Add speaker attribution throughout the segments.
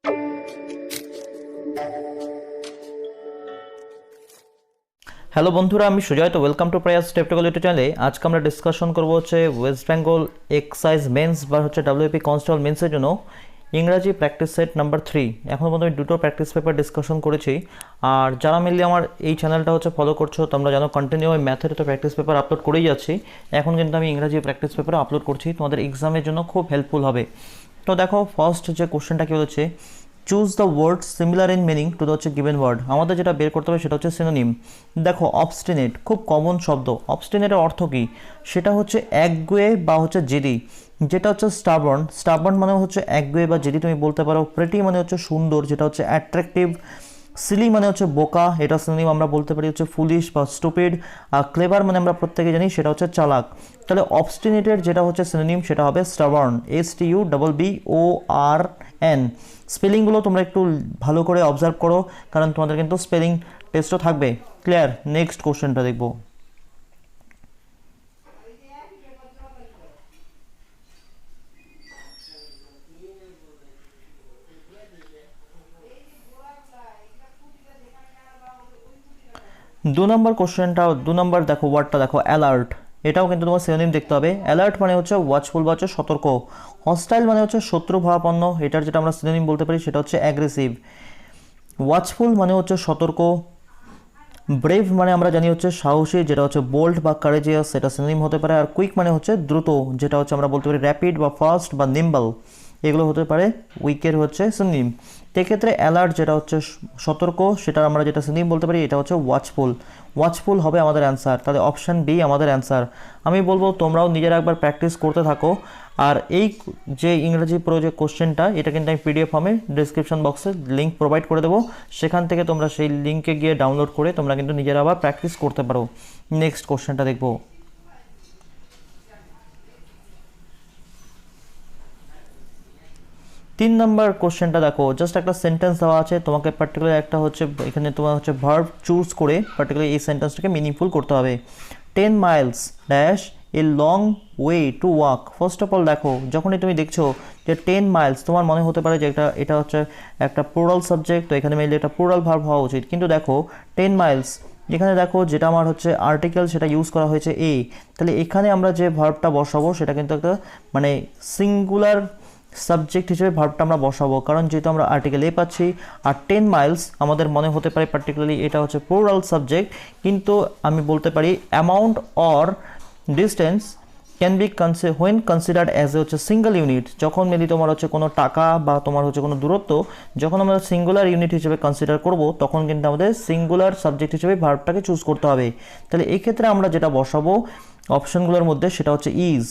Speaker 1: Hello বন্ধুরা, আমি সুজয়। তো ওয়েলকাম টু প্রায়াস টেপটেকল ইউটিউব চ্যানেলে। আজকে আমরা ডিসকাশন করবো হচ্ছে ওয়েস্ট বেঙ্গল এক্সাইজ মেন্স বা হচ্ছে ডাব্লিউপি কনস্টেবল মেন্সের জন্য ইংরাজি প্র্যাকটিস সেট নাম্বার 3। এখন পর্যন্ত আমি দুটো প্র্যাকটিস পেপার ডিসকাশন করেছি। আর যারা মিললে আমার এই চ্যানেলটা হচ্ছে ফলো করছো, তোমরা জানো কন্টিনিউ আমি ম্যাথের তো প্র্যাকটিস পেপার আপলোড করেই যাচ্ছি। এখন কিন্তু আমি ইংরাজি প্র্যাকটিস পেপার আপলোড করছি, তোমাদের এক্সামের জন্য খুব হেল্পফুল হবে। তো দেখো, ফার্স্ট যে কোশ্চেনটা কী হচ্ছে, choose the word similar in meaning to the হচ্ছে গিভেন ওয়ার্ড। আমাদের যেটা বের করতে হবে সেটা হচ্ছে সিনোনিম। দেখো, অবস্টিনেট খুব কমন শব্দ। অবস্টিনেটের অর্থ কী? সেটা হচ্ছে একগুঁয়ে বা হচ্ছে জেদি। যেটা হচ্ছে স্টাবর্ন। স্টাবর্ন মানে হচ্ছে একগুঁয়ে বা জেদি তুমি বলতে পারো। প্রেটি মানে হচ্ছে সুন্দর, যেটা হচ্ছে অ্যাট্রাকটিভ। সিলি মানে হচ্ছে বোকা, এটা সিনোনিম আমরা বলতে পারি হচ্ছে ফুলিশ বা স্টুপিড। আর ক্লেভার মানে আমরা প্রত্যেকে জানি সেটা হচ্ছে চালাক। তাহলে অবস্টিনেটের যেটা হচ্ছে সিনোনিম সেটা হবে স্টাবার্ন, STUBBORN। স্পেলিংগুলো তোমরা একটু ভালো করে অবজার্ভ করো, কারণ তোমাদের কিন্তু স্পেলিং টেস্টও থাকবে। ক্লিয়ার? নেক্সট কোশ্চেনটা দেখবো। দু নম্বর দেখো, ওয়ার্ডটা দেখো, অ্যালার্ট। এটাও কিন্তু তোমার সিনোনিম দেখতে হবে। অ্যালার্ট মানে হচ্ছে ওয়াচফুল বা হচ্ছে সতর্ক। হস্টাইল মানে হচ্ছে শত্রুভাবাপন্ন, এটার যেটা আমরা সিনোনিম বলতে পারি সেটা হচ্ছে অ্যাগ্রেসিভ। ওয়াচফুল মানে হচ্ছে সতর্ক। ব্রেভ মানে আমরা জানি হচ্ছে সাহসী, যেটা হচ্ছে বোল্ড বা কারেজিয়াস, সেটা সিনোনিম হতে পারে। আর কুইক মানে হচ্ছে দ্রুত, যেটা হচ্ছে আমরা বলতে পারি র্যাপিড বা ফাস্ট বা নিম্বল, এগুলো হতে পারে উইকের হচ্ছে সিনোনিম। সেক্ষেত্রে অ্যালার্ট যেটা হচ্ছে সতর্ক, সেটা আমরা যেটা সিনোনিম বলতে পারি এটা হচ্ছে ওয়াচফুল। ওয়াচফুল হবে আমাদের অ্যান্সার। তাহলে অপশান বি আমাদের অ্যান্সার। আমি বলবো তোমরাও নিজেরা একবার প্র্যাকটিস করতে থাকো। আর এই যে ইংরেজি প্রো যে কোশ্চেনটা, এটা কিন্তু আমি পিডিএফ ফর্মে ডিসক্রিপশন বক্সে লিঙ্ক প্রোভাইড করে দেবো। সেখান থেকে তোমরা সেই লিঙ্কে গিয়ে ডাউনলোড করে তোমরা কিন্তু নিজেরা আবার প্র্যাকটিস করতে পারো। নেক্সট কোশ্চেনটা দেখবো। 3 নম্বর কোশ্চেনটা দেখো, জাস্ট একটা সেন্টেন্স দেওয়া আছে, তোমাকে পার্টিকুলার একটা হচ্ছে এখানে তোমার হচ্ছে ভার্ব চুজ করে পার্টিকুলার এই সেন্টেন্সটাকে মিনিংফুল করতে হবে। 10 Miles dash a long way to walk. First of all দেখো, যখনই তুমি দেখছো যে 10 মাইলস, তোমার মনে হতে পারে যে এটা হচ্ছে একটা প্লুরাল সাবজেক্ট, তো এখানে মেইনলি একটা প্লুরাল ভার্ব হওয়া উচিত। কিন্তু দেখো 10 মাইলস, এখানে দেখো যেটা আমার হচ্ছে আর্টিকেল, সেটা ইউজ করা হয়েছে এ। তাহলে এখানে আমরা যে ভার্বটা বসাবো সেটা কিন্তু একটা মানে সিঙ্গুলার সাবজেক্ট হিসেবে ভার্বটা আমরা বসাবো, কারণ যেহেতু আমরা আর্টিকেল এ পাচ্ছি। আর 10 মাইলস আমাদের মনে হতে পারে পার্টিকুলারলি এটা হচ্ছে প্লুরাল সাবজেক্ট, কিন্তু আমি বলতে পারি amount or distance can be when considered as a হচ্ছে সিঙ্গেল ইউনিট। যখন মেনলি তোমার হচ্ছে কোনো টাকা বা তোমার হচ্ছে কোনো দূরত্ব যখন আমরা সিঙ্গুলার ইউনিট হিসেবে কনসিডার করব, তখন কিন্তু আমাদের সিঙ্গুলার সাবজেক্ট হিসেবে ভার্বটাকে চুজ করতে হবে। তাহলে এই ক্ষেত্রে আমরা যেটা বসাবো অপশনগুলোর মধ্যে সেটা হচ্ছে is.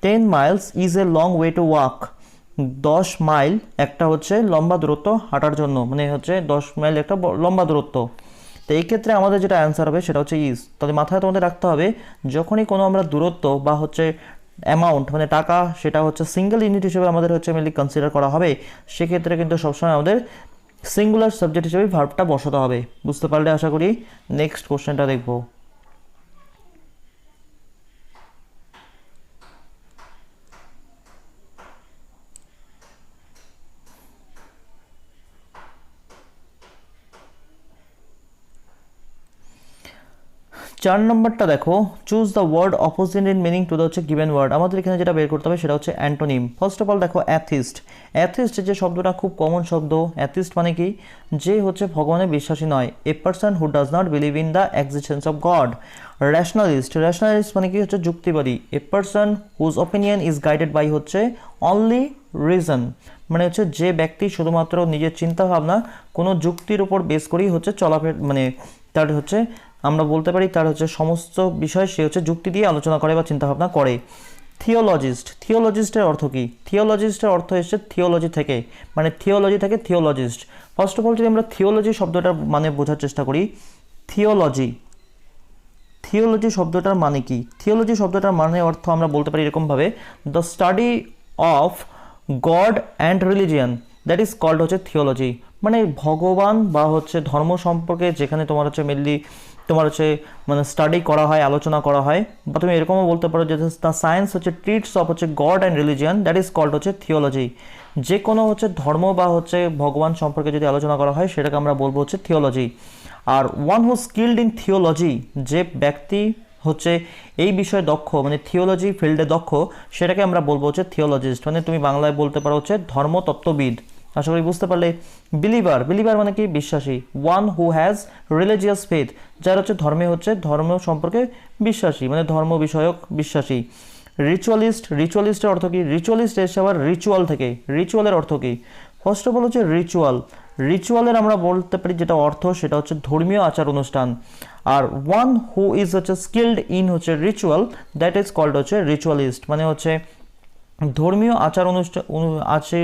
Speaker 1: 10 Miles is a long way to walk. 10 mile একটা হচ্ছে লম্বা দূরত্ব হাঁটার জন্য, মানে হচ্ছে 10 মাইল একটা লম্বা দূরত্ব। তো এই ক্ষেত্রে আমাদের যেটা অ্যান্সার হবে সেটা হচ্ছে ইজ। তাহলে মাথায় তোমাদের রাখতে হবে, যখনই কোনো আমরা দূরত্ব বা হচ্ছে অ্যামাউন্ট মানে টাকা, সেটা হচ্ছে সিঙ্গেল ইউনিট হিসেবে আমাদের হচ্ছে মেনলি কনসিডার করা হবে, সেক্ষেত্রে কিন্তু সবসময় আমাদের সিঙ্গুলার সাবজেক্ট হিসেবে ভার্বটা বসাতে হবে। বুঝতে পারলে আশা করি। নেক্সট কোশ্চেনটা দেখবো। 4 নম্বরটা দেখো, choose the word opposite in meaning to the হচ্ছে গিভেন ওয়ার্ড। আমাদের এখানে যেটা বের করতে হবে সেটা হচ্ছে অ্যান্টোনিম। ফার্স্ট অফ অল দেখো, অ্যাথিস্ট। অ্যাথিস্ট যে শব্দটা খুব কমন শব্দ। অ্যাথিস্ট মানে কি? যে হচ্ছে ভগবানের বিশ্বাসী নয়। A person who does not believe in the existence of God. Rationalist. Rationalist মানে কি? হচ্ছে যুক্তিবাদী। A person whose opinion is guided by হচ্ছে অনলি রিজন, মানে হচ্ছে যে ব্যক্তি শুধুমাত্র নিজের চিন্তাভাবনা কোনো যুক্তির উপর বেস করেই হচ্ছে চলাফেরা, মানে তার হচ্ছে আমরা বলতে পারি তার হচ্ছে সমস্ত বিষয় সে হচ্ছে যুক্তি দিয়ে আলোচনা করে বা চিন্তাভাবনা করে। থিওলজিস্ট। থিওলজিস্টের অর্থ কী? থিওলজিস্টের অর্থ এসছে থিওলজি থেকে, মানে থিওলজি থেকে থিওলজিস্ট। ফার্স্ট অফ অল যদি আমরা থিওলজি শব্দটার মানে বোঝার চেষ্টা করি, থিওলজি থিওলজি শব্দটার মানে কি? থিওলজি শব্দটার মানে অর্থ আমরা বলতে পারি এরকমভাবে, the study of God and religion, that is called হচ্ছে থিওলজি। মানে ভগবান বা হচ্ছে ধর্ম সম্পর্কে যেখানে তোমার হচ্ছে মেনলি তোমার হচ্ছে মানে স্টাডি করা হয়, আলোচনা করা হয়, বা তুমি এরকমও বলতে পারো যে দ্য সায়েন্স হচ্ছে ট্রিটস অফ হচ্ছে God and religion, that is called হচ্ছে থিওলজি। যে কোনো হচ্ছে ধর্ম বা হচ্ছে ভগবান সম্পর্কে যদি আলোচনা করা হয় সেটাকে আমরা বলবো হচ্ছে থিওলজি। আর one who skilled in theology, যে ব্যক্তি হচ্ছে এই বিষয়ে দক্ষ, মানে থিওলজি ফিল্ডে দক্ষ, সেটাকে আমরা বলবো হচ্ছে থিওলজিস্ট, মানে তুমি বাংলায় বলতে পারো হচ্ছে ধর্মতত্ত্ববিদ। আশা করি বুঝতে পারলে। বিলিভার, বিলিভার মানে কি? বিশ্বাসী। One who has religious faith, যার হচ্ছে ধর্মে হচ্ছে ধর্ম সম্পর্কে বিশ্বাসী, মানে ধর্ম বিষয়ক বিশ্বাসী। রিচুয়ালিস্ট, রিচুয়ালিস্টের অর্থ কি? রিচুয়ালিস্ট এসে আবার রিচুয়াল থেকে। রিচুয়ালের অর্থ কি? ফার্স্ট অফ অল হচ্ছে রিচুয়াল, রিচুয়ালের আমরা বলতে পারি যেটা অর্থ সেটা হচ্ছে ধর্মীয় আচার অনুষ্ঠান। আর ওয়ান হু ইজ হচ্ছে স্কিল্ড ইন হচ্ছে রিচুয়াল, দ্যাট ইজ কল্ড হচ্ছে রিচুয়ালিস্ট, মানে হচ্ছে ধর্মীয় আচার অনুষ্ঠান আছে,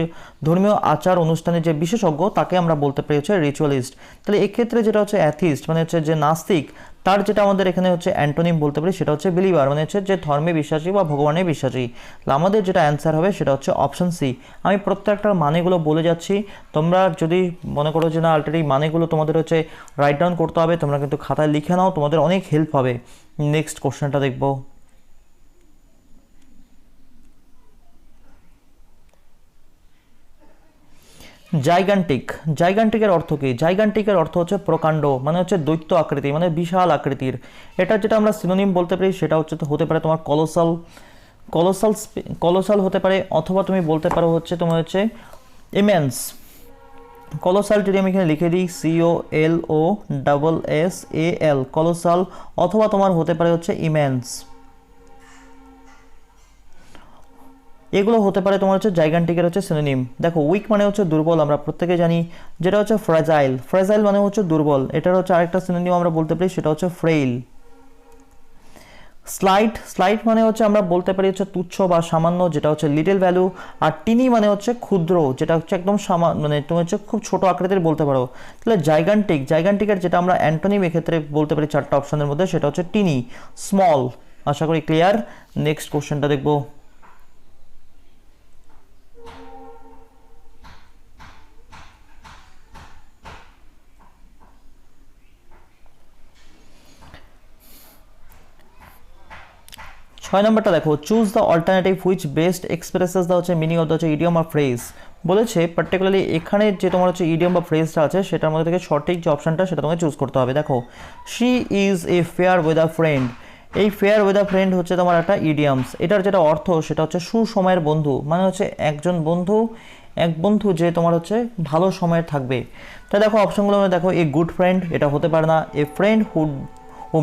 Speaker 1: ধর্মীয় আচার অনুষ্ঠানের যে বিশেষজ্ঞ তাকে আমরা বলতে পারি হচ্ছে রিচুয়ালিস্ট। তাহলে এক্ষেত্রে যেটা হচ্ছে অ্যাথিস্ট, মানে হচ্ছে যে নাস্তিক, তার যেটা আমাদের এখানে হচ্ছে অ্যান্টোনিম বলতে পারি সেটা হচ্ছে বিলিভার, মানে হচ্ছে যে ধর্মে বিশ্বাসী বা ভগবানে বিশ্বাসী। তাহলে আমাদের যেটা অ্যান্সার হবে সেটা হচ্ছে অপশন সি। আমি প্রত্যেকটার মানেগুলো বলে যাচ্ছি, তোমরা যদি মনে করো যে না অলরেডি মানেগুলো তোমাদের হচ্ছে রাইট ডাউন করতে হবে, তোমরা কিন্তু খাতায় লিখে নাও, তোমাদের অনেক হেল্প হবে। নেক্সট কোশ্চেনটা দেখবো। জাইগান্টিক, জাইগান্টিকের অর্থ কি? জাইগান্টিকের অর্থ হচ্ছে প্রকাণ্ড, মানে হচ্ছে দৈত্য আকৃতি, মানে বিশাল আকৃতির। এটা যেটা আমরা সিনোনিম বলতে পারি সেটা হচ্ছে হতে পারে তোমার কলোসাল, কলোসাল, কলোসাল হতে পারে, অথবা তুমি বলতে পারো হচ্ছে তোমার হচ্ছে ইমেন্স। কলোসাল যদি আমি এখানে লিখে দিই COLOSSAL, কলোসাল, অথবা তোমার হতে পারে হচ্ছে ইমেন্স। এগুলো হতে পারে তোমার হচ্ছে জাইগান্টিকের হচ্ছে সিনোনিম। দেখো উইক মানে হচ্ছে দুর্বল, আমরা প্রত্যেকে জানি। যেটা হচ্ছে ফ্র্যাজাইল, ফ্র্যাজাইল মানে হচ্ছে দুর্বল, এটার হচ্ছে আরেকটা সিনোনিম আমরা বলতে পারি সেটা হচ্ছে ফ্রেইল। স্লাইট, স্লাইট মানে হচ্ছে আমরা বলতে পারি হচ্ছে তুচ্ছ বা সামান্য, যেটা হচ্ছে লিটল ভ্যালু। আর টিনি মানে হচ্ছে ক্ষুদ্র, যেটা হচ্ছে একদম মানে তুমি হচ্ছে খুব ছোট আকৃতির বলতে পারো। তাহলে জাইগান্টিক, জাইগান্টিকের যেটা আমরা অ্যান্টোনিম এক্ষেত্রে বলতে পারি চারটা অপশনের মধ্যে সেটা হচ্ছে টিনি, স্মল। আশা করি ক্লিয়ার। নেক্সট কোশ্চেনটা দেখবো। 6 নম্বরটা দেখো, choose the alternative which best expresses the হচ্ছে মিনিং অফ দ্য হচ্ছে ইডিয়ম বা ফ্রেজ। বলেছে পার্টিকুলারলি এখানে যে তোমার হচ্ছে ইডিয়ম বা ফ্রেজটা আছে সেটার মধ্যে থেকে সঠিক যে অপশনটা সেটা তোমাকে চুজ করতে হবে। দেখো, she is a fair with a friend, এই ফেয়ার উইথ আ ফ্রেন্ড হচ্ছে তোমার একটা ইডিয়ামস। এটার যেটা অর্থ সেটা হচ্ছে সুসময়ের বন্ধু, মানে হচ্ছে একজন বন্ধু, এক বন্ধু যে তোমার হচ্ছে ভালো সময়ের থাকবে। তাই দেখো অপশনগুলো দেখো, এ গুড ফ্রেন্ড এটা হতে পারে না। এ ফ্রেন্ড হু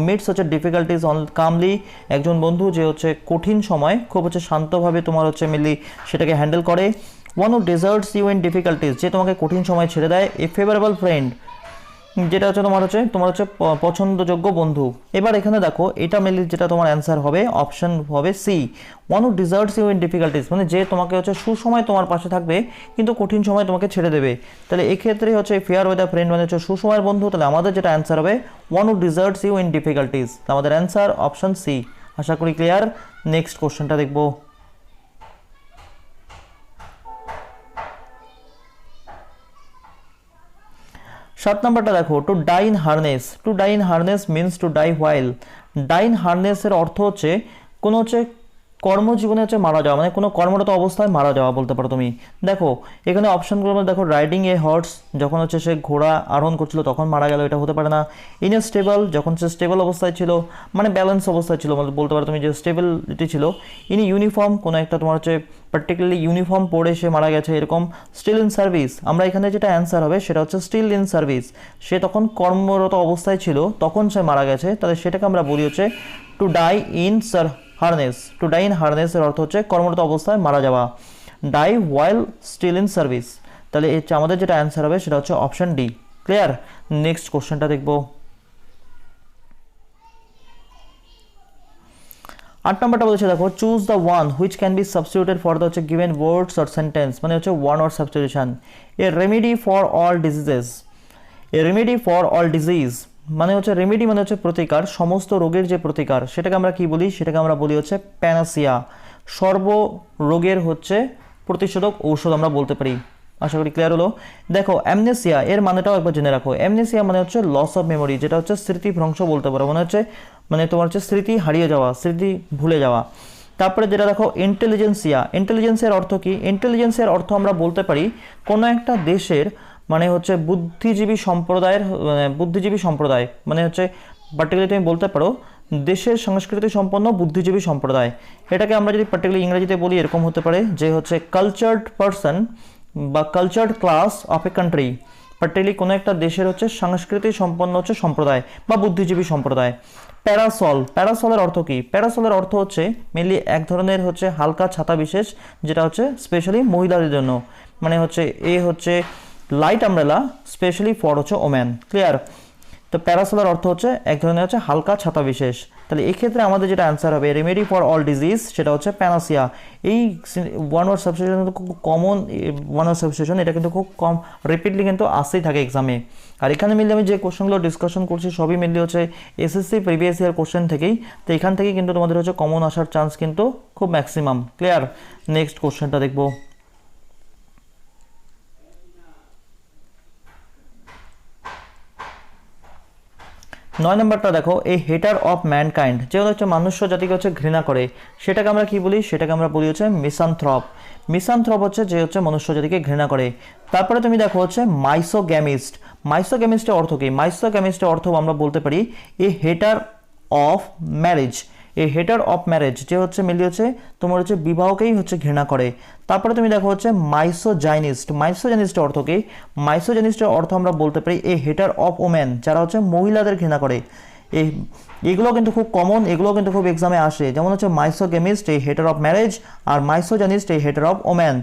Speaker 1: মিটস হচ্ছে ডিফিকাল্টিজ অন কামলি, একজন বন্ধু যে হচ্ছে কঠিন সময় খুব হচ্ছে শান্তভাবে তোমার হচ্ছে মেনলি সেটাকে হ্যান্ডেল করে। One who deserts you in difficulties, যে তোমাকে কঠিন সময় ছেড়ে দেয়। এ ফেভারেবল ফ্রেন্ড, যেটা হচ্ছে তোমার হচ্ছে পছন্দযোগ্য বন্ধু। এবার এখানে দেখো এটা মেনলি যেটা তোমার অ্যান্সার হবে অপশন হবে C, one who deserts you in difficulties, মানে যে তোমাকে হচ্ছে সুসময় তোমার পাশে থাকবে কিন্তু কঠিন সময় তোমাকে ছেড়ে দেবে। তাহলে এক্ষেত্রে হচ্ছে ফেয়ার উইথ আ ফ্রেন্ড মানে হচ্ছে সুসময়ের বন্ধু। তাহলে আমাদের যেটা অ্যান্সার হবে one who deserts you in difficulties, আমাদের অ্যান্সার অপশন সি। আশা করি ক্লিয়ার। নেক্সট কোশ্চেনটা দেখবো। 7 নম্বরটা দেখো, to die in harness. To die in harness means to die while. Die in হারনেসের অর্থ হচ্ছে কোনো হচ্ছে কর্মজীবনে হচ্ছে মারা যাওয়া, মানে কোনো কর্মরত অবস্থায় মারা যাওয়া বলতে পারো তুমি। দেখো এখানে অপশনগুলো মধ্যে দেখো, রাইডিং এ হর্স, যখন হচ্ছে সে ঘোড়া আরোহণ করছিল তখন মারা গেল, এটা হতে পারে না। ইন এ স্টেবল, যখন সে স্টেবল অবস্থায় ছিল, মানে ব্যালেন্স অবস্থায় ছিল, মানে বলতে পারো তুমি যে স্টেবিলিটি ছিল। ইন ইউনিফর্ম, কোনো একটা তোমার হচ্ছে পার্টিকুলারলি ইউনিফর্ম পরে সে মারা গেছে, এরকম। স্টিল ইন সার্ভিস, আমরা এখানে যেটা অ্যান্সার হবে সেটা হচ্ছে স্টিল ইন সার্ভিস, সে তখন কর্মরত অবস্থায় ছিল তখন সে মারা গেছে, তাহলে সেটাকে আমরা বলি হচ্ছে to die in harness. To die in হারনেসের অর্থ হচ্ছে কর্মরত অবস্থায় মারা যাওয়া। Die while still in service, তাহলে আমাদের যেটা অ্যান্সার হবে সেটা হচ্ছে অপশন ডি। ক্লিয়ার। নেক্সট কোশ্চেনটা দেখবো। 8 নম্বরটা বলেছে দেখো, choose the one which can be substituted for the হচ্ছে গিভেন ওয়ার্ডস অর সেন্টেন্স, মানে হচ্ছে one word substitution. A remedy for all diseases. A remedy for all disease, মানে হচ্ছে রেমেডি মানে হচ্ছে প্রতিকার, সমস্ত রোগের যে প্রতিকার সেটাকে আমরা কি বলি, সেটাকে আমরা বলি হচ্ছে প্যানাসিয়া, সর্ব রোগের হচ্ছে প্রতিষেধক ঔষধ আমরা বলতে পারি। আশা করি ক্লিয়ার হলো। দেখো অ্যামনেসিয়া এর মানেটাও একবার জেনে রাখো। অ্যামনেসিয়া মানে হচ্ছে লস অফ মেমোরি, যেটা হচ্ছে স্মৃতি ভ্রংশ বলতে পারো, মানে হচ্ছে মানে তোমার হচ্ছে স্মৃতি হারিয়ে যাওয়া, স্মৃতি ভুলে যাওয়া। তারপরে যেটা দেখো ইন্টেলিজেন্সিয়া। ইন্টেলিজেন্সিয়ার অর্থ কি? ইন্টেলিজেন্সিয়ার অর্থ আমরা বলতে পারি কোনো একটা দেশের মানে হচ্ছে বুদ্ধিজীবী সম্প্রদায়ের বুদ্ধিজীবী সম্প্রদায়, মানে হচ্ছে পার্টিকুলারলি তুমি বলতে পারো দেশের সংস্কৃতি সম্পন্ন বুদ্ধিজীবী সম্প্রদায়। এটাকে আমরা যদি পার্টিকুলারলি ইংরেজিতে বলি এরকম হতে পারে যে হচ্ছে কালচার্ড পারসন বা cultured class of a country. Particularly কোনো একটা দেশের হচ্ছে সংস্কৃতি সম্পন্ন হচ্ছে সম্প্রদায় বা বুদ্ধিজীবী সম্প্রদায়। প্যারাসল, প্যারাসলের অর্থ কি? প্যারাসলের অর্থ হচ্ছে মেনলি এক ধরনের হচ্ছে হালকা ছাতা বিশেষ, যেটা হচ্ছে স্পেশালি মহিলাদের জন্য, মানে হচ্ছে এ হচ্ছে লাইট আমব্রেলা স্পেশালি ফর হচ্ছে ওম্যান। ক্লিয়ার? তো প্যারাসোলার অর্থ হচ্ছে এক ধরনের হচ্ছে হালকা ছাতা বিশেষ। তাহলে এক্ষেত্রে আমাদের যেটা অ্যান্সার হবে রেমেডি ফর অল ডিজিজ, সেটা হচ্ছে প্যানাসিয়া। এই ওয়ান ওয়ার্ড সাবস্টিটিউশন কিন্তু খুব কমন ওয়ান ওয়ার্ড সাবস্টিটিউশন, এটা কিন্তু খুব কম রিপিটলি কিন্তু আসতেই থাকে এক্সামে। আর এখানে মিললে আমি যে কোশ্চেনগুলো ডিসকাশন করছি সবই মিললে হচ্ছে এসএসসি প্রিভিয়াস ইয়ার কোশ্চেন থেকেই, তো এখান থেকে কিন্তু তোমাদের হচ্ছে কমন আসার চান্স কিন্তু খুব ম্যাক্সিমাম। ক্লিয়ার? নেক্সট কোশ্চেনটা দেখবো। 9 নম্বরটা দেখো, এই হেটার অফ ম্যানকাইন্ড, যে হচ্ছে মানুষ্য জাতিকে হচ্ছে ঘৃণা করে, সেটাকে আমরা কি বলি? সেটাকে আমরা বলি হচ্ছে মিসানথ্রপ। মিসানথ্রপ হচ্ছে যে হচ্ছে মনুষ্য জাতিকে ঘৃণা করে। তারপরে তুমি দেখো হচ্ছে মাইসোগ্যামিস্ট। মাইসোগ্যামিস্টের অর্থ কি? মাইসোগ্যামিস্টের অর্থ আমরা বলতে পারি এ হেটার অফ ম্যারেজ। এই হেটার অফ ম্যারেজ যে হচ্ছে মিলিয়ে হচ্ছে তোমার হচ্ছে বিবাহকেই হচ্ছে ঘৃণা করে। তারপরে তুমি দেখো হচ্ছে মাইসোজাইনিস্ট। মাইসোজাইনিস্টের অর্থ কি? মাইসোজাইনিস্টের অর্থ আমরা বলতে পারি এ হেটার অফ ওমেন, যারা হচ্ছে মহিলাদের ঘৃণা করে। এগুলো কিন্তু খুব কমন, এগুলো কিন্তু খুব এক্সামে আসে, যেমন হচ্ছে মাইসোগেমিস্ট এই হেটার অফ ম্যারেজ, আর মাইসোজাইনিস্ট এই হেটার অফ ওমেন।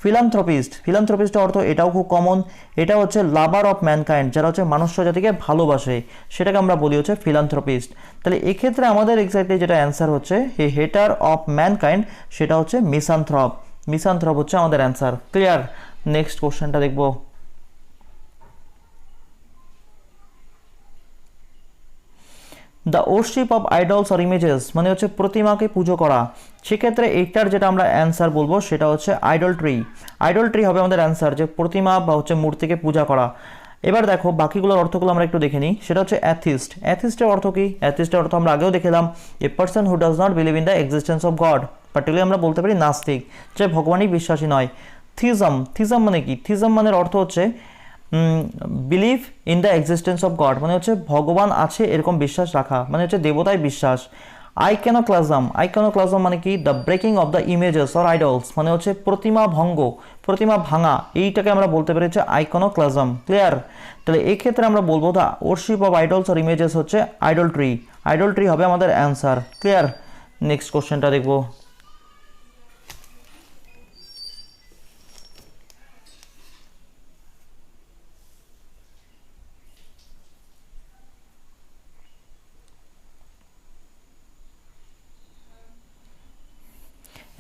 Speaker 1: ফিলান্থ্রপিস্ট, ফিলান্থ্রপিস্টের অর্থ এটাও খুব কমন, এটা হচ্ছে লাভার অফ ম্যানকাইন্ড, যারা হচ্ছে মানুষ্য জাতিকে ভালোবাসে, সেটাকে আমরা বলি হচ্ছে ফিলান্থ্রপিস্ট। তাহলে এক্ষেত্রে আমাদের এক্স্যাক্টলি যেটা অ্যান্সার হচ্ছে এই হেটার অফ ম্যানকাইন্ড, সেটা হচ্ছে মিসানথ্রপ। মিসানথ্রপ হচ্ছে আমাদের অ্যান্সার। ক্লিয়ার? নেক্সট কোশ্চেনটা দেখবো। The worship of idols or images মানে হচ্ছে প্রতিমাকে পুজো করা। সেক্ষেত্রে এইটার যেটা আমরা অ্যান্সার বলবো সেটা হচ্ছে আইডলট্রি। আইডলট্রি হবে আমাদের অ্যান্সার, যে প্রতিমা বা হচ্ছে মূর্তিকে পূজা করা। এবার দেখো বাকিগুলোর অর্থগুলো আমরা একটু দেখে নিই। সেটা হচ্ছে অ্যাথিস্ট। অ্যাথিস্টের অর্থ কি? অ্যাথিস্টের অর্থ আমরা আগেও দেখলাম, a person who does not believe in the existence of god. Particularly আমরা বলতে পারি নাস্তিক, যে ভগবানই বিশ্বাসী নয়। থিজম, থিজম মানে কি? থিজম মানের অর্থ হচ্ছে believe in the existence of god, মানে হচ্ছে ভগবান আছে এরকম বিশ্বাস রাখা, মানে হচ্ছে দেবতায় বিশ্বাস। আইকনোক্লাজম, আইকনোক্লাজম মানে কি? The breaking of the images or idols, মানে হচ্ছে প্রতিমা ভঙ্গ, প্রতিমা ভাঙা, এইটাকে আমরা বলতে পারি হচ্ছে আইকনোক্লাজম। ক্লিয়ার? তাহলে এই ক্ষেত্রে আমরা বলবো the worship of idols or images হচ্ছে আইডলট্রি। আইডলট্রি হবে আমাদের অ্যান্সার। ক্লিয়ার? নেক্সট কোশ্চেনটা দেখবো।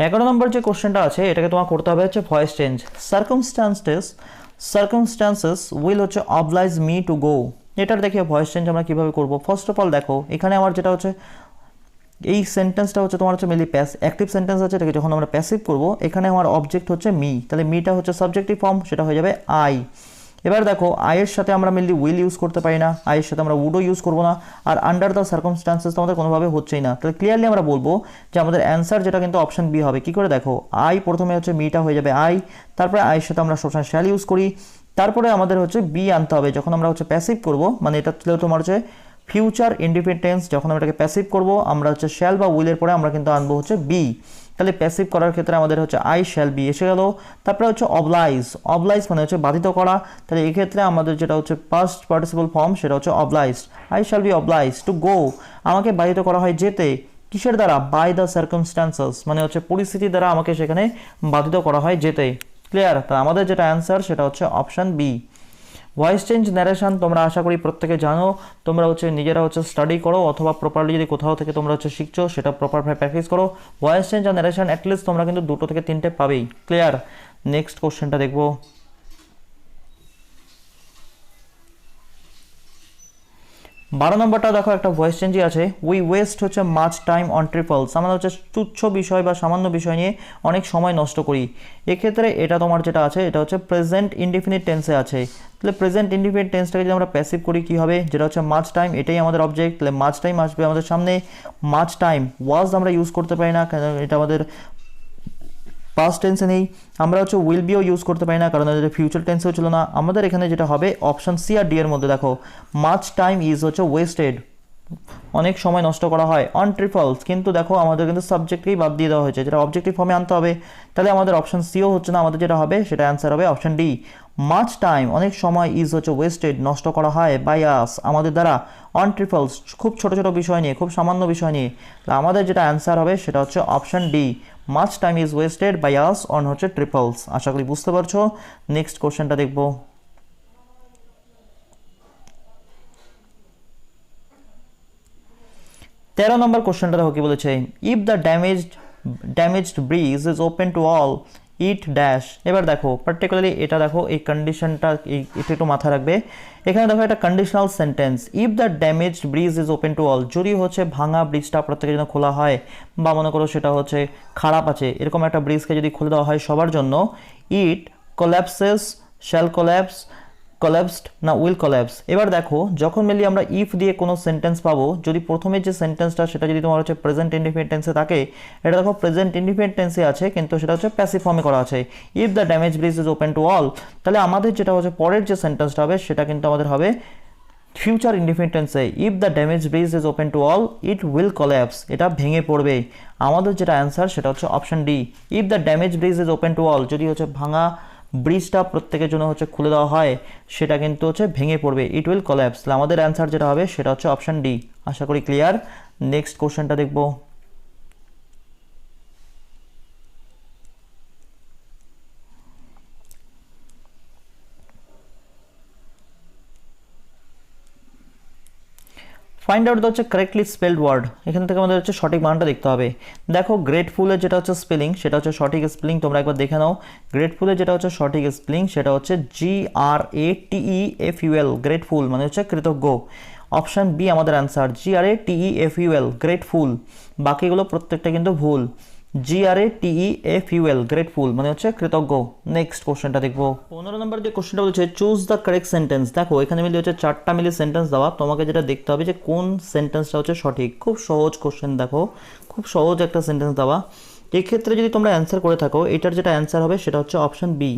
Speaker 1: 11 নম্বর যে কোশ্চেনটা আছে এটাকে তোমার করতে হবে হচ্ছে ভয়েস চেঞ্জ। সার্কামস্টান্সেস উইল হচ্ছে অবলাইজ মি টু গো। এটার দেখে ভয়েস চেঞ্জ আমরা কীভাবে করবো? ফার্স্ট অফ অল দেখো এখানে আমার যেটা হচ্ছে এই সেন্টেন্সটা হচ্ছে তোমার হচ্ছে মেনলি অ্যাক্টিভ সেন্টেন্স আছে, এটাকে যখন আমরা প্যাসিভ করবো এখানে আমার অবজেক্ট হচ্ছে মি, তাহলে মিটা হচ্ছে সাবজেক্টিভ ফর্ম, সেটা হয়ে যাবে আই। এবার দেখো আয়ের সাথে আমরা মেনলি উইল ইউজ করতে পারি না, আয়ের সাথে আমরা উডও ইউজ করবো না, আর আন্ডার দ্য সার্কামস্টান্সেস তো আমাদের কোনোভাবে হচ্ছেই না। তাহলে ক্লিয়ারলি আমরা বলবো যে আমাদের অ্যান্সার যেটা কিন্তু অপশন বি হবে। কি করে? দেখো আই প্রথমে হচ্ছে মিটা হয়ে যাবে আই, তারপরে আয়ের সাথে আমরা সবসময় শ্যাল ইউজ করি, তারপরে আমাদের হচ্ছে বি আনতে হবে যখন আমরা হচ্ছে প্যাসিভ করবো, মানে এটা তোমার হচ্ছে ফিউচার ইন্ডিপেন্ডেন্স, যখন আমরা এটাকে প্যাসিভ করবো আমরা হচ্ছে শ্যাল বা উইলের পরে আমরা কিন্তু আনবো হচ্ছে বি। তাহলে প্যাসিভ করার ক্ষেত্রে আমাদের হচ্ছে আই শ্যাল বি এসে গেল। তারপরে হচ্ছে অবলাইজ, অবলাইজ মানে হচ্ছে বাধিত করা, তাহলে এই ক্ষেত্রে আমাদের যেটা হচ্ছে পাস্ট পার্টিসিপল ফর্ম সেটা হচ্ছে obliged. I shall be oblige to go, আমাকে বাধিত করা হয় যেতে, কিসের দ্বারা? বাই দ্য সার্কামস্টান্সেস, মানে হচ্ছে পরিস্থিতি দ্বারা আমাকে সেখানে বাধিত করা হয় যেতে। ক্লিয়ার? তা আমাদের যেটা অ্যান্সার সেটা হচ্ছে option B. Voice change narration তোমরা আশা করি প্রত্যেকে জানো, তোমরা হচ্ছে নিজেরা হচ্ছে স্টাডি করো অথবা প্রপারলি যদি কোথাও থেকে তোমরা হচ্ছে শিখছো সেটা প্রপারভাবে প্র্যাকটিস করো। ভয়েস চেঞ্জ আর ন্যারেশন অ্যাটলিস্ট তোমরা কিন্তু 2 থেকে 3টে পাবেই। ক্লিয়ার? নেক্সট কোশ্চেনটা দেখবো। 12 নম্বরটা দেখো একটা ভয়েস চেঞ্জই আছে, উই ওয়েস্ট হচ্ছে মাচ টাইম অন ট্রিপলস, আমরা হচ্ছে তুচ্ছ বিষয় বা সামান্য বিষয় নিয়ে অনেক সময় নষ্ট করি। এক্ষেত্রে এটা তোমার যেটা আছে এটা হচ্ছে প্রেজেন্ট ইনডিফিনিট টেন্সে আছে। তাহলে প্রেজেন্ট ইনডিফিনিট টেন্সটাকে যদি আমরা প্যাসিভ করি কী হবে, যেটা হচ্ছে মাচ টাইম, এটাই আমাদের অবজেক্ট, তাহলে মাচ টাইম আসবে আমাদের সামনে। মাচ টাইম ওয়াজ আমরা ইউজ করতে পারি না, কারণ এটা আমাদের পাস্ট টেন্সে নেই। আমরা হচ্ছে উইল বিও ইউজ করতে পারি না, কারণ এটা ফিউচার টেন্সেও ছিল না। আমাদের এখানে যেটা হবে অপশান সি আর ডি এর মধ্যে দেখো, মাচ টাইম ইজ হচ্ছে ওয়েস্টেড, অনেক সময় নষ্ট করা হয় অন ট্রিপলস, কিন্তু দেখো আমাদের কিন্তু সাবজেক্টকেই বাদ দিয়ে দেওয়া হয়েছে, যেটা অবজেক্টিভ ফর্মে আনতে হবে। তাহলে আমাদের অপশান সিও হচ্ছে না, আমাদের যেটা হবে সেটা অ্যান্সার হবে অপশান ডি। মাচ টাইম অনেক সময় ইজ হচ্ছে ওয়েস্টেড নষ্ট করা হয় বাই আস আমাদের দ্বারা, অন ট্রিপলস খুব ছোট ছোট বিষয় নিয়ে, খুব সামান্য বিষয় নিয়ে। তাহলে আমাদের যেটা অ্যান্সার হবে সেটা হচ্ছে option D, much time is wasted by us on হচ্ছে ট্রিপলস। আশা করি বুঝতে পারছো। নেক্সট কোশ্চেনটা দেখবো। 13 নম্বর কোশ্চেনটা দেখো কি বলেছে, if the damaged bridge is open to all it dash. এবার দেখো পার্টিকুলারলি এটা দেখো এই কন্ডিশনটা এটা একটু মাথায় রাখবে। এখানে দেখো একটা conditional sentence, if the damaged bridge is open to all, যদি হচ্ছে ভাঙা ব্রিজটা প্রত্যেকের জন্য খোলা হয়, বা মনে করো সেটা হচ্ছে খারাপ আছে এরকম একটা ব্রিজকে যদি খুলে দেওয়া হয় সবার জন্য, ইট কোল্যাপসেস, শ্যাল কোল্যাপস, কোল্যাপসড না উইল কোল্যাপস। এবার দেখো যখন মেনলি আমরা ইফ দিয়ে কোনো সেন্টেন্স পাবো, যদি প্রথমে যে সেন্টেন্সটা সেটা যদি তোমার হচ্ছে প্রেজেন্ট ইনডিফিনিট টেন্সে থাকে, এটা দেখো প্রেজেন্ট ইনডিফিনিট টেন্সে আছে কিন্তু সেটা হচ্ছে প্যাসিভ ফর্মে করা আছে, if the damage bridge is open to all, তাহলে আমাদের যেটা হচ্ছে পরের যে সেন্টেন্সটা হবে সেটা কিন্তু আমাদের হবে ফিউচার ইনডিফিনিট টেন্সে, if the damage bridge is open to all it will collapse, এটা ভেঙে পড়বে। আমাদের যেটা অ্যান্সার সেটা হচ্ছে option d, if the damage bridge is open to all, যদি হচ্ছে ভাঙা ব্রিজটা প্রত্যেকের জন্য হচ্ছে খুলে দেওয়া হয় সেটা কিন্তু হচ্ছে ভেঙে পড়বে, ইট উইল কোল্যাপস। আমাদের অ্যান্সার যেটা হবে সেটা হচ্ছে অপশন ডি। আশা করি ক্লিয়ার। নেক্সট কোশ্চেনটা দেখবো। ফাইন্ড আউট হচ্ছে কারেক্টলি স্পেলড ওয়ার্ড, এখান থেকে আমাদের হচ্ছে সঠিক মানটা দেখতে হবে। দেখো গ্রেটফুলের যেটা হচ্ছে স্পেলিং সেটা হচ্ছে সঠিক স্পেলিং, তোমরা একবার দেখে নাও। গ্রেটফুলের যেটা হচ্ছে সঠিক স্পেলিং সেটা হচ্ছে GRATEFUL, গ্রেটফুল মানে হচ্ছে কৃতজ্ঞ। অপশান বি আমাদের অ্যান্সার, GRATEFUL গ্রেটফুল। বাকিগুলো প্রত্যেকটা কিন্তু ভুল। GRATEFUL গ্রেটফুল মানে হচ্ছে কৃতজ্ঞ। নেক্সট কোশ্চেনটা দেখবো। 15 নম্বর যে কোশ্চেনটা বলছে চুজ দ্য কারেক্ট সেন্টেন্স। দেখো এখানে মিলে হচ্ছে 4টা মিলে সেন্টেন্স দেওয়া, তোমাকে যেটা দেখতে হবে যে কোন সেন্টেন্সটা হচ্ছে সঠিক। খুব সহজ কোশ্চেন, দেখো খুব সহজ একটা সেন্টেন্স দেওয়া। এক্ষেত্রে যদি তোমরা অ্যান্সার করে থাকো, এটার যেটা অ্যান্সার হবে সেটা হচ্ছে option B,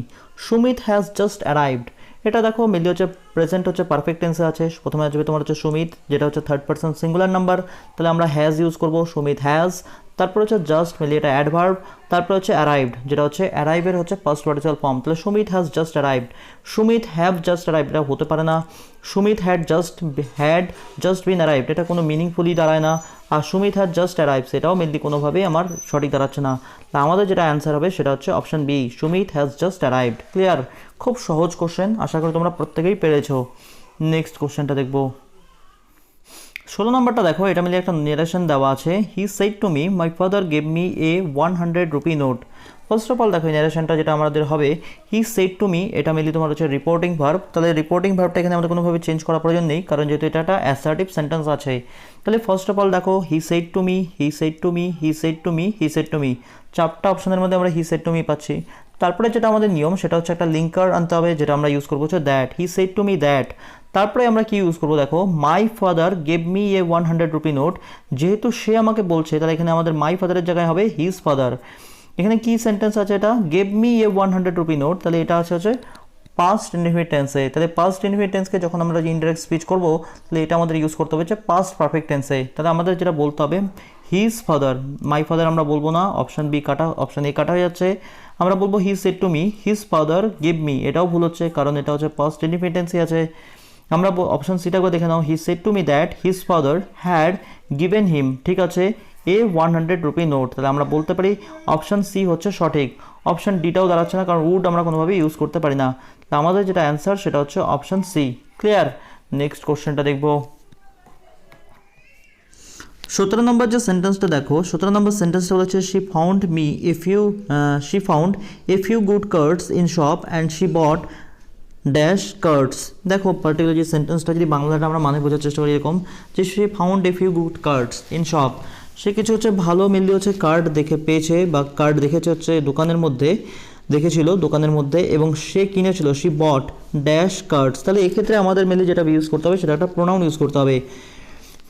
Speaker 1: Sumit has just arrived. এটা দেখো মেনলি হচ্ছে প্রেজেন্ট হচ্ছে পারফেক্ট টেন্সে আছে, প্রথমে আসবে তোমার হচ্ছে সুমিত, যেটা হচ্ছে থার্ড পারসন সিঙ্গুলার নাম্বার, তাহলে আমরা হ্যাজ ইউজ করবো, সুমিত হ্যাজ। তারপর হচ্ছে জাস্ট মেনলি এটা অ্যাডভার্ব, তারপর হচ্ছে অ্যারাইভড, যেটা হচ্ছে অ্যারাইভের হচ্ছে ফার্স্ট পার্টিসিপাল ফর্ম, তাহলে Sumit has just arrived. Sumit have just arrived এটা হতে পারে না। Sumit had just bin arrived, এটা কোনো মিনিংফুলি দাঁড়ায় না। আর সুমিত হ্যাড জাস্ট অ্যারাইভ সেটাও মেনলি কোনোভাবেই আমার সঠিক দাঁড়াচ্ছে না। তা আমাদের যেটা অ্যান্সার হবে সেটা হচ্ছে option B, Sumit has just arrived. Clear? খুব সহজ কোশ্চেন, আশা করি তোমরা প্রত্যেকেই পেরেছো। নেক্সট কোশ্চেনটা দেখবো। 16 নম্বরটা দেখো, এটা মিলে একটা নেরেশন দেওয়া আছে, হি said to me my father gave me a 100 rupee note. First of all দেখো এই নেরেশনটা যেটা আমাদের হবে, হি সেড টু মি, এটা মিলি তোমার হচ্ছে রিপোর্টিং ভার্ব। তাহলে রিপোর্টিং ভার্বটা এখানে আমাদের কোনোভাবে চেঞ্জ করার প্রয়োজন নেই, কারণ যেহেতু এটা একটা অ্যাসার্টিভ সেন্টেন্স আছে। তাহলে ফার্স্ট অফ অল দেখো হি said to me, he said to me, he said to me, he said to me, 4টা অপশনের মধ্যে আমরা হি সেড টু মি পাচ্ছি। তারপরে যেটা আমাদের নিয়ম সেটা হচ্ছে একটা লিঙ্কার আনতে হবে, যেটা আমরা ইউজ করবো হচ্ছে that, he said to me that. তারপরে আমরা কি ইউজ করবো দেখো, my father gave me a 100 rupee note, যেহেতু সে আমাকে বলছে তাহলে এখানে আমাদের মাই ফাদারের জায়গায় হবে হিজ ফাদার। এখানে কি সেন্টেন্স আছে, এটা gave me a 100 rupee note, তাহলে এটা হচ্ছে পাস্ট ইনডিফিনিট টেন্সে। তাহলে পাস্ট ইনডিফিনিট টেন্সকে যখন আমরা ইনডাইরেক্ট স্পিচ করবো তাহলে এটা আমাদের ইউজ করতে হবে হচ্ছে পাস্ট পারফেক্ট টেন্সে। তাহলে আমাদের যেটা বলতে হবে হিজ ফাদার, মাই ফাদার আমরা বলবো না, অপশন বি কাটা, অপশন এ কাটা হয়ে যাচ্ছে। আমরা বলবো হি said to me his father gave me, এটাও ভুল হচ্ছে কারণ এটা হচ্ছে পাস্ট ইনডিফিনিট টেন্সে আছে। আমরা অপশন সিটাকে দেখে নাও, he said to me that his father had given him, ঠিক আছে, এ 100 রুপি নোট। তাহলে আমরা বলতে পারি অপশন সি হচ্ছে সঠিক। অপশন ডিটাও দাঁড়াচ্ছে না, কারণ উড আমরা কোনোভাবে ইউজ করতে পারি না। তা আমাদের যেটা অ্যান্সার সেটা হচ্ছে অপশন সি। ক্লিয়ার? নেক্সট কোশ্চেনটা দেখবো। 17 নম্বর যে সেন্টেন্সটা দেখো, 17 নম্বর সেন্টেন্সটা বলেছে she found a few good cards in shop and she bought dash cards. দেখো পার্টিকুলার যে সেন্টেন্সটা যদি বাংলাটা আমরা মানে বোঝার চেষ্টা করি এরকম, যে সে found a few good cards in shop, সে কিছু হচ্ছে ভালো মেনলি হচ্ছে কার্ড দেখে পেয়েছে বা কার্ড দেখেছে হচ্ছে দোকানের মধ্যে, দেখেছিল দোকানের মধ্যে এবং সে কিনেছিল, সি বট ড্যাশ কার্ডস। তাহলে এক্ষেত্রে আমাদের মেনলি যেটা ইউজ করতে হবে সেটা একটা প্রোনাউন ইউজ করতে হবে।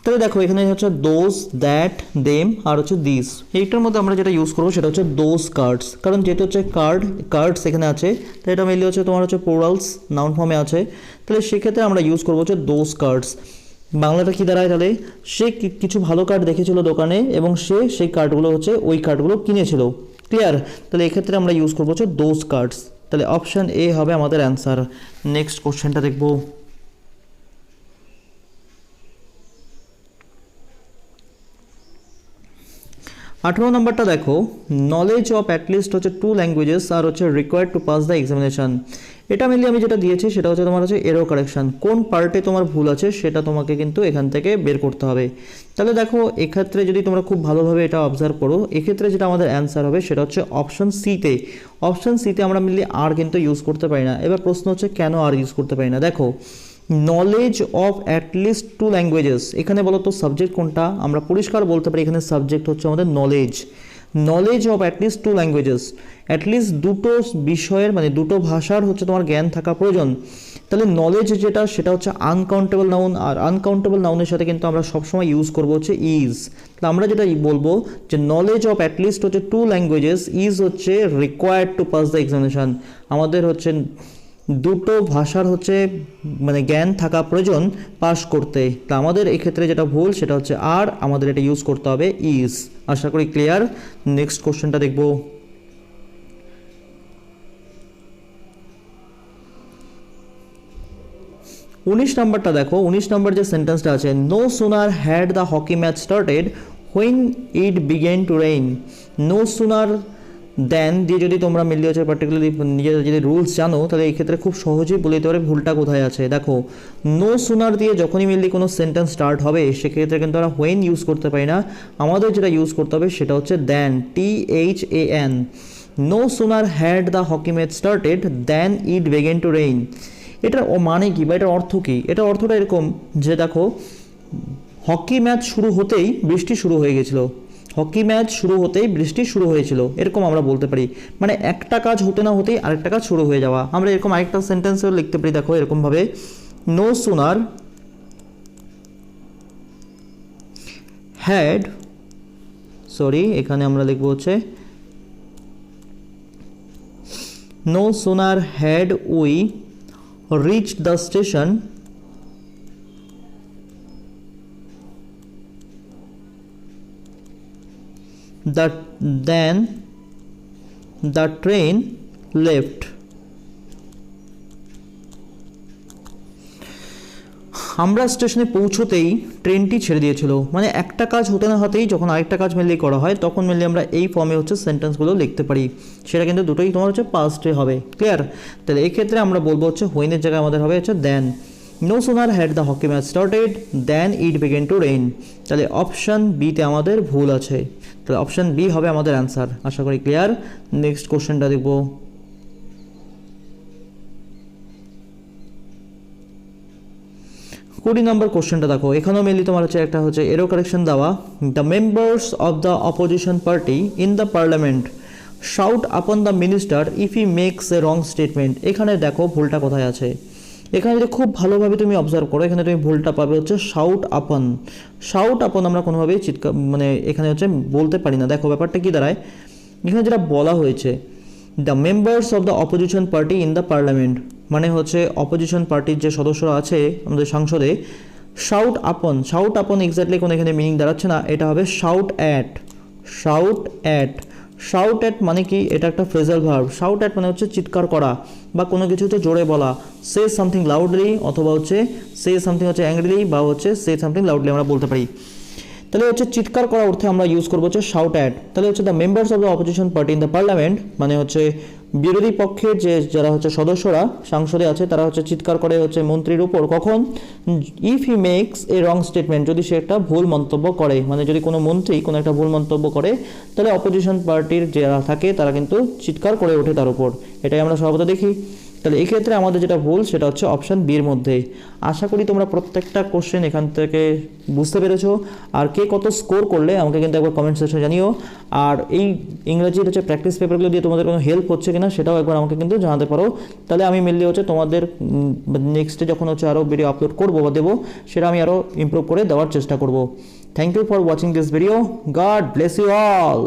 Speaker 1: তাহলে দেখো এখানে হচ্ছে দোজ, দ্যাট, দেম আর হচ্ছে দিস, এইটার মধ্যে আমরা যেটা ইউজ করবো সেটা হচ্ছে দোজ কার্ডস, কারণ যেটা হচ্ছে কার্ডস এখানে আছে, তো এটা মেনলি হচ্ছে তোমার হচ্ছে প্লুরালস নাউন ফর্মে আছে, তাহলে সেক্ষেত্রে আমরা ইউজ করবো হচ্ছে দোজ কার্ডস। বাংলাটা কি দাঁড়ায় তাহলে, সে কিছু ভালো কার্ড দেখেছিল দোকানে এবং সে সেই কার্ডগুলো হচ্ছে ওই কার্ডগুলো কিনেছিল। ক্লিয়ার? তাহলে এক্ষেত্রে আমরা ইউজ করবো হচ্ছে দোজ কার্ডস। তাহলে অপশান এ হবে আমাদের অ্যান্সার। নেক্সট কোশ্চেনটা দেখবো। 18 নম্বরটা দেখো, নলেজ অফ অ্যাটলিস্ট হচ্ছে 2 ল্যাঙ্গুয়েজেস আর হচ্ছে required to pass the examination. এটা মেনলি আমি যেটা দিয়েছি সেটা হচ্ছে তোমার হচ্ছে এরর কারেকশন, কোন পার্টে তোমার ভুল আছে সেটা তোমাকে কিন্তু এখান থেকে বের করতে হবে। তাহলে দেখো এক্ষেত্রে যদি তোমরা খুব ভালোভাবে এটা অবজার্ভ করো, এক্ষেত্রে যেটা আমাদের অ্যান্সার হবে সেটা হচ্ছে অপশন সিতে। অপশন সিতে আমরা মেনলি আর কিন্তু ইউজ করতে পারি না। এবার প্রশ্ন হচ্ছে কেন আর ইউজ করতে পারি না। দেখো নলেজ অফ অ্যাটলিস্ট 2 ল্যাঙ্গুয়েজেস, এখানে বলো তো সাবজেক্ট কোনটা, আমরা পরিষ্কার বলতে পারি এখানে সাবজেক্ট হচ্ছে আমাদের knowledge. Knowledge of at least 2 languages, at least দুটো বিষয়ের মানে দুটো ভাষার হচ্ছে তোমার জ্ঞান থাকা প্রয়োজন। তাহলে নলেজ যেটা সেটা হচ্ছে আনকাউন্টেবল নাউন, আর আনকাউন্টেবল নাউনের সাথে কিন্তু আমরা সবসময় ইউজ করবো হচ্ছে ইজ। তাহলে আমরা যেটা বলবো যে নলেজ অফ অ্যাটলিস্ট হচ্ছে 2 ল্যাঙ্গুয়েজেস ইজ হচ্ছে required to pass the examination, আমাদের হচ্ছে দুটো ভাষার হচ্ছে মানে জ্ঞান থাকা প্রয়োজন পাস করতে। তা আমাদের এক্ষেত্রে যেটা ভুল সেটা হচ্ছে আর, আমাদের এটা ইউজ করতে হবে ইজ। আশা করি ক্লিয়ার। নেক্সট কোশ্চেনটা দেখব। 19 নাম্বারটা দেখো, 19 নাম্বার যে সেন্টেন্সটা আছে, no sooner had the hockey match started when it began to rain. No sooner than দিয়ে যদি তোমরা মিলিয়ে হচ্ছে পার্টিকুলারলি নিজেদের যদি রুলস জানো তাহলে এই ক্ষেত্রে খুব সহজেই বলে দিতে পারে ভুলটা কোথায় আছে। দেখো নো সুনার দিয়ে যখনই মিললি কোনো সেন্টেন্স স্টার্ট হবে সেক্ষেত্রে কিন্তু আমরা হোয়েন ইউজ করতে পারি না, আমাদের যেটা ইউজ করতে হবে সেটা হচ্ছে then, THAN। No sooner had the hockey match started then it began to rain. এটার মানে কি বা এটার অর্থ কি? এটার অর্থটা এরকম যে দেখো হকি ম্যাচ শুরু হতেই বৃষ্টি শুরু হয়ে গেছিলো, হকি ম্যাচ শুরু হতেই বৃষ্টি শুরু হয়েছিল, এরকম আমরা বলতে পারি। মানে একটা কাজ হতে না হতেই আরেকটা কাজ শুরু হয়ে যাওয়া। আমরা এরকম আরেকটা সেন্টেন্সও লিখতে পারি, দেখো এরকমভাবে, নো সুনার হ্যাড, সরি এখানে আমরা লিখবো হচ্ছে no sooner had we reached the station then the train left। আমরা স্টেশনে পৌঁছতেই ট্রেনটি ছেড়ে দিয়েছিল। মানে একটা কাজ হতে না হতেই যখন আরেকটা কাজ মেনলি করা হয় তখন মেনলি আমরা এই ফর্মে হচ্ছে সেন্টেন্সগুলো লিখতে পারি, সেটা কিন্তু দুটোই তোমার হচ্ছে পাস্টে হবে। ক্লিয়ার? তাহলে এই ক্ষেত্রে আমরা বলবো হচ্ছে হোয়েনের জায়গায় আমাদের হবে হচ্ছে than. No sooner had the hockey match started then it began to rain. তাহলে অপশান বিতে আমাদের ভুল আছে, তাহলে অপশান বি হবে আমাদের অ্যান্সার। আশা করি ক্লিয়ার। নেক্সট কোশ্চেনটা দেখব। 20 নম্বর কোশ্চেনটা দেখো, এখানেও মেনলি তোমার হচ্ছে একটা হচ্ছে এরো কারেকশন দেওয়া। The members of the opposition party in the parliament shout upon the minister if he makes a wrong statement. এখানে দেখো ভুলটা কোথায় আছে, এখানে যদি খুব ভালোভাবে তুমি অবজার্ভ করো এখানে তুমি ভুলটা পাবে হচ্ছে শাউট আপন। শাউট আপন আমরা কোনোভাবেই চিৎকার মানে এখানে হচ্ছে বলতে পারি না। দেখো ব্যাপারটা কি দাঁড়ায়, এখানে যেটা বলা হয়েছে the members of the opposition party in the parliament, মানে হচ্ছে অপোজিশন পার্টির যে সদস্যরা আছে আমাদের সংসদে, শাউট আপন, শাউট আপন এক্স্যাক্টলি কোনো এখানে মিনিং দাঁড়াচ্ছে না, এটা হবে shout at. Shout at, shout at মানে কি, এটা একটা ফ্রেজাল ভার্ব। শাউট অ্যাট মানে হচ্ছে চিৎকার করা বা কোনো কিছু হচ্ছে জোরে বলা, সে সামথিং লাউডলি অথবা হচ্ছে সে সামথিং হচ্ছে অ্যাংরিলি বা হচ্ছে সে সামথিং লাউডলি আমরা বলতে পারি। তাহলে হচ্ছে চিৎকার করা অর্থে আমরা ইউজ করবো হচ্ছে শাউট অ্যাট। তাহলে হচ্ছে the members of the opposition party in the parliament মানে হচ্ছে বিরোধী পক্ষের যে যারা হচ্ছে সদস্যরা সংসদে আছে তারা হচ্ছে চিৎকার করে হচ্ছে মন্ত্রীর উপর, কখন, if he makes a wrong statement, যদি সে একটা ভুল মন্তব্য করে, মানে যদি কোনো মন্ত্রী কোনো একটা ভুল মন্তব্য করে তাহলে অপোজিশন পার্টির যারা থাকে তারা কিন্তু চিৎকার করে ওঠে তার উপর, এটাই আমরা সর্বদা দেখি। তাহলে এক্ষেত্রে আমাদের যেটা ভুল সেটা হচ্ছে অপশান বির মধ্যে। আশা করি তোমরা প্রত্যেকটা কোশ্চেন এখান থেকে বুঝতে পেরেছো। আর কে কত স্কোর করলে আমাকে কিন্তু একবার কমেন্ট সেকশনে জানিও। আর এই ইংরাজির হচ্ছে প্র্যাকটিস পেপারগুলো দিয়ে তোমাদের কোনো হেল্প হচ্ছে কিনা সেটাও একবার আমাকে কিন্তু জানাতে পারো। তাহলে আমি মেনলি হচ্ছে তোমাদের নেক্সটে যখন হচ্ছে আরও ভিডিও আপলোড করবো বা দেবো, সেটা আমি আরও ইমপ্রুভ করে দেওয়ার চেষ্টা করব। Thank you for watching this video. God bless you all.